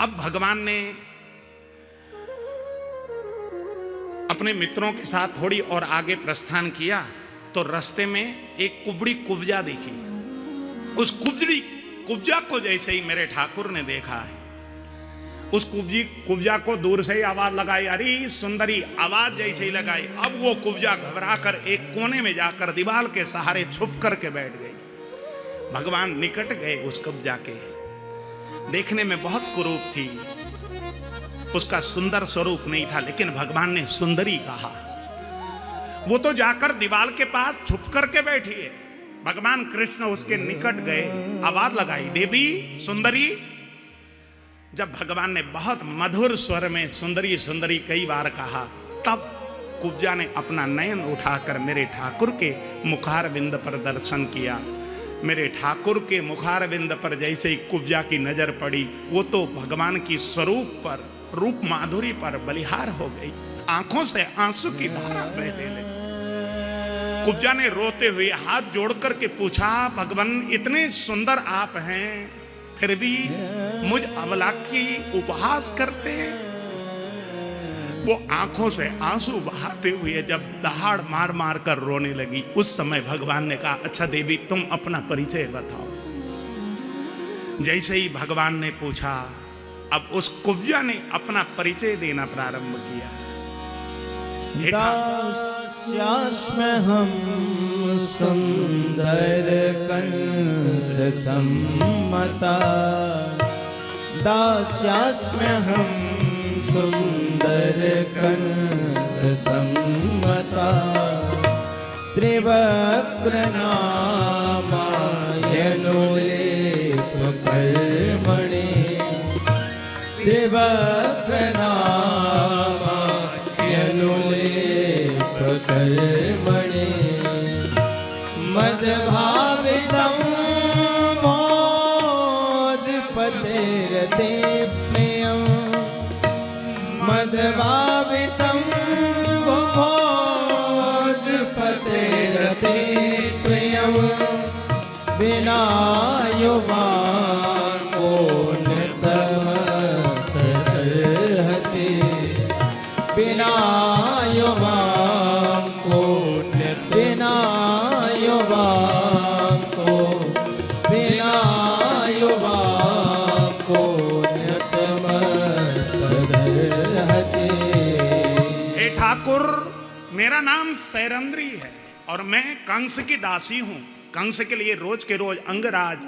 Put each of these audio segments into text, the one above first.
अब भगवान ने अपने मित्रों के साथ थोड़ी और आगे प्रस्थान किया तो रास्ते में एक कुबड़ी कुब्जा दिखी। उस कुब्जा को जैसे ही मेरे ठाकुर ने देखा है, उस कुब्जा को दूर से ही आवाज लगाई, अरे सुंदरी, आवाज जैसे ही लगाई, अब वो कुब्जा घबराकर एक कोने में जाकर दीवार के सहारे छुप करके बैठ गई। भगवान निकट गए उस कुब्जा के, देखने में बहुत कुरूप थी, उसका सुंदर स्वरूप नहीं था, लेकिन भगवान ने सुंदरी कहा। वो तो जाकर दीवार के पास छुप करके बैठी है। भगवान कृष्ण उसके निकट गए, आवाज लगाई, देवी सुंदरी। जब भगवान ने बहुत मधुर स्वर में सुंदरी सुंदरी कई बार कहा, तब कुब्जा ने अपना नयन उठाकर मेरे ठाकुर के मुखारविंद पर दर्शन किया। मेरे ठाकुर के मुखारविंद पर जैसे ही कुब्जा की नजर पड़ी, वो तो भगवान की स्वरूप पर, रूप माधुरी पर बलिहार हो गई। आंखों से आंसू की धारा बहने लगी। कुब्जा ने रोते हुए हाथ जोड़ करके पूछा, भगवान इतने सुंदर आप हैं, फिर भी मुझ अबला की उपहास करते हैं। वो आंखों से आंसू बहाते हुए जब दहाड़ मार मार कर रोने लगी, उस समय भगवान ने कहा, अच्छा देवी तुम अपना परिचय बताओ। जैसे ही भगवान ने पूछा, अब उस कुब्जा ने अपना परिचय देना प्रारंभ किया। दास्यास्म्यहं सुंदर कंस सम्मता, दास्यास्म्यहं सुंदर कंस सम्मता, त्रिवक्र नामायनोलेप कर्मणि, त्रिवक्र नामायनोलेप कर्मणि, मद्भावितं भोजपतेरते प्रियं, मद्भावितं भोजपतेरते प्रियं, विना युवान् पुण्यतमस्तर्हति, विना युवान् बिना युवान् को, बिना युवान् को नियतमस्तर्हति। हे ठाकुर, मेरा नाम सैरंद्री है और मैं कंस की दासी हूं। कंस के लिए रोज के रोज अंगराज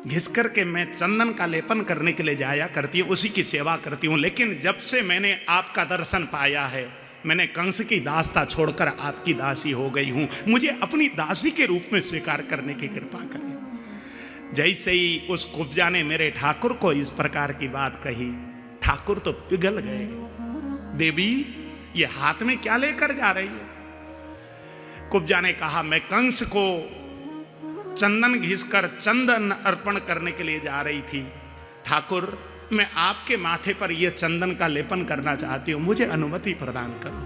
घिस करके मैं चंदन का लेपन करने के लिए जाया करती हूँ, उसी की सेवा करती हूँ। लेकिन जब से मैंने आपका दर्शन पाया है, मैंने कंस की दासता छोड़कर आपकी दासी हो गई हूँ। मुझे अपनी दासी के रूप में स्वीकार करने की कृपा करें। जैसे ही उस कुब्जा ने मेरे ठाकुर को इस प्रकार की बात कही, ठाकुर तो पिघल गए। देवी, ये हाथ में क्या लेकर जा रही है? कुब्जा ने कहा, मैं कंस को चंदन घिसकर चंदन अर्पण करने के लिए जा रही थी। ठाकुर, मैं आपके माथे पर यह चंदन का लेपन करना चाहती हूं, मुझे अनुमति प्रदान करो।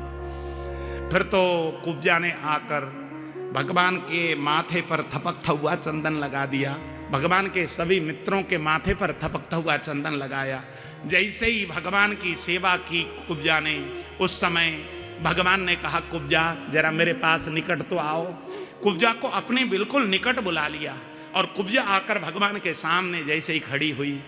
फिर तो कुब्जा ने आकर भगवान के माथे पर थपकता हुआ चंदन लगा दिया। भगवान के सभी मित्रों के माथे पर थपकता हुआ चंदन लगाया। जैसे ही भगवान की सेवा की कुब्जा ने, उस समय भगवान ने कहा, कुब्जा जरा मेरे पास निकट तो आओ। कुब्जा को अपने बिल्कुल निकट बुला लिया और कुब्जा आकर भगवान के सामने जैसे ही खड़ी हुई,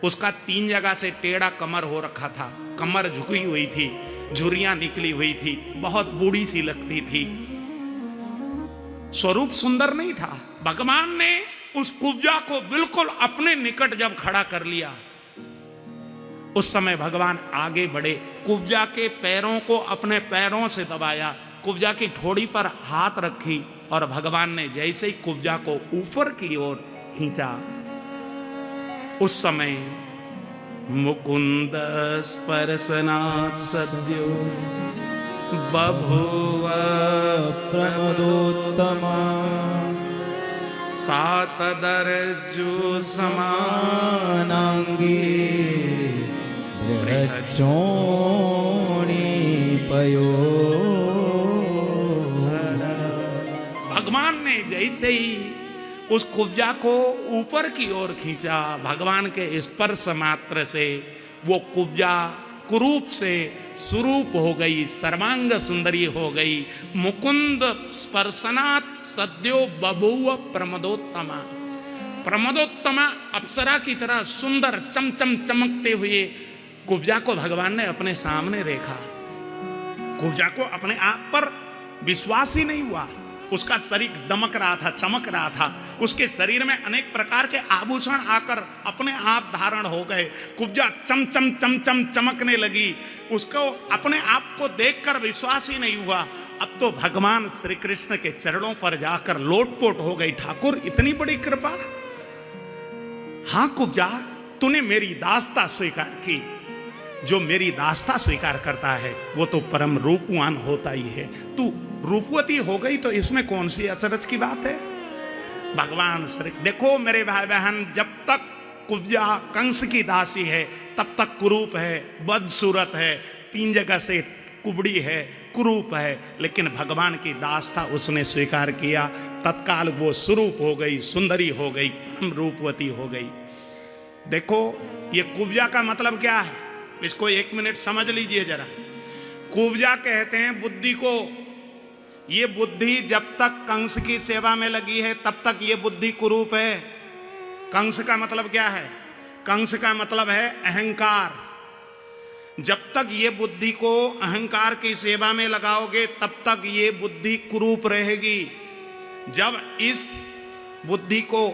उसका 3 जगह से टेढ़ा कमर हो रखा था, कमर झुकी हुई थी, झुर्रियां निकली हुई थी, बहुत बूढ़ी सी लगती थी, स्वरूप सुंदर नहीं था। भगवान ने उस कुब्जा को बिल्कुल अपने निकट जब खड़ा कर लिया, उस समय भगवान आगे बढ़े, कुब्जा के पैरों को अपने पैरों से दबाया, कुब्जा की ठोड़ी पर हाथ रखी और भगवान ने जैसे ही कुब्जा को ऊपर की ओर खींचा, उस समय मुकुंद स्पर्शनात् सद्यो बभूव प्रमदोत्तमा, सातदरजु समानांगी बृहच्चोणी पयो। भगवान ने जैसे ही उस कुब्जा को ऊपर की ओर खींचा। भगवान के स्पर्श मात्र से वो कुब्जा कुरूप से सुरूप हो गई, सर्वांग सुंदरी हो गई। मुकुंद स्पर्शनात् सद्यो बभूव प्रमदोत्तमा। प्रमदोत्तमा अप्सरा की तरह सुंदर चमचम चमकते हुए कुब्जा को भगवान ने अपने सामने देखा। कुब्जा को अपने आप पर विश्वास ही नहीं हुआ। उसका शरीर दमक रहा था, चमक रहा था। उसके शरीर में अनेक प्रकार के आभूषण आकर अपने आप धारण हो गए। कुब्जा चमचम चमचम चमकने लगी। उसको अपने आप को देखकर विश्वास ही नहीं हुआ। अब तो भगवान श्री कृष्ण के चरणों पर जाकर लोटपोट हो गई। ठाकुर इतनी बड़ी कृपा। हाँ कुब्जा, तूने मेरी दास्ता स्वीकार की। जो मेरी दास्ता स्वीकार करता है वो तो परम रूपवान होता ही है। तू रूपवती हो गई तो इसमें कौन सी अचरज की बात है। भगवान श्री देखो मेरे भाई बहन, जब तक कुब्जा कंस की दासी है तब तक कुरूप है, बदसूरत है, 3 जगह से कुबड़ी है, कुरूप है। लेकिन भगवान की दास्ता उसने स्वीकार किया। तत्काल वो स्वरूप हो गई, सुंदरी हो गई, परम रूपवती हो गई। देखो ये कुब्जा का मतलब क्या है, इसको 1 मिनट समझ लीजिए जरा। कुब्जा कहते हैं बुद्धि को। ये बुद्धि जब तक कंस की सेवा में लगी है तब तक ये बुद्धि कुरूप है। कंस का मतलब क्या है? कंस का मतलब है अहंकार। जब तक ये बुद्धि को अहंकार की सेवा में लगाओगे तब तक ये बुद्धि कुरूप रहेगी। जब इस बुद्धि को,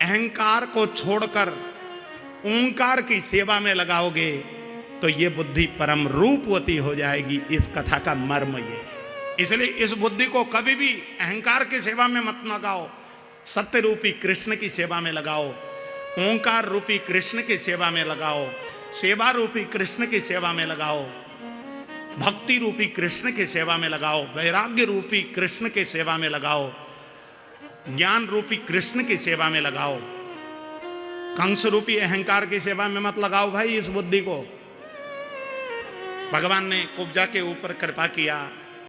अहंकार को छोड़कर ओंकार की सेवा में लगाओगे तो ये बुद्धि परम रूपवती हो जाएगी। इस कथा का मर्म ये है। इसलिए इस बुद्धि को कभी भी अहंकार की सेवा में मत लगाओ। सत्य रूपी कृष्ण की सेवा में लगाओ, ओंकार रूपी कृष्ण की सेवा में लगाओ, सेवा रूपी कृष्ण की सेवा में लगाओ, भक्ति रूपी कृष्ण की सेवा में लगाओ, वैराग्य रूपी कृष्ण की सेवा में लगाओ, ज्ञान रूपी कृष्ण की सेवा में लगाओ। कंस रूपी अहंकार की सेवा में मत लगाओ भाई इस बुद्धि को। भगवान ने कुब्जा के ऊपर कृपा किया।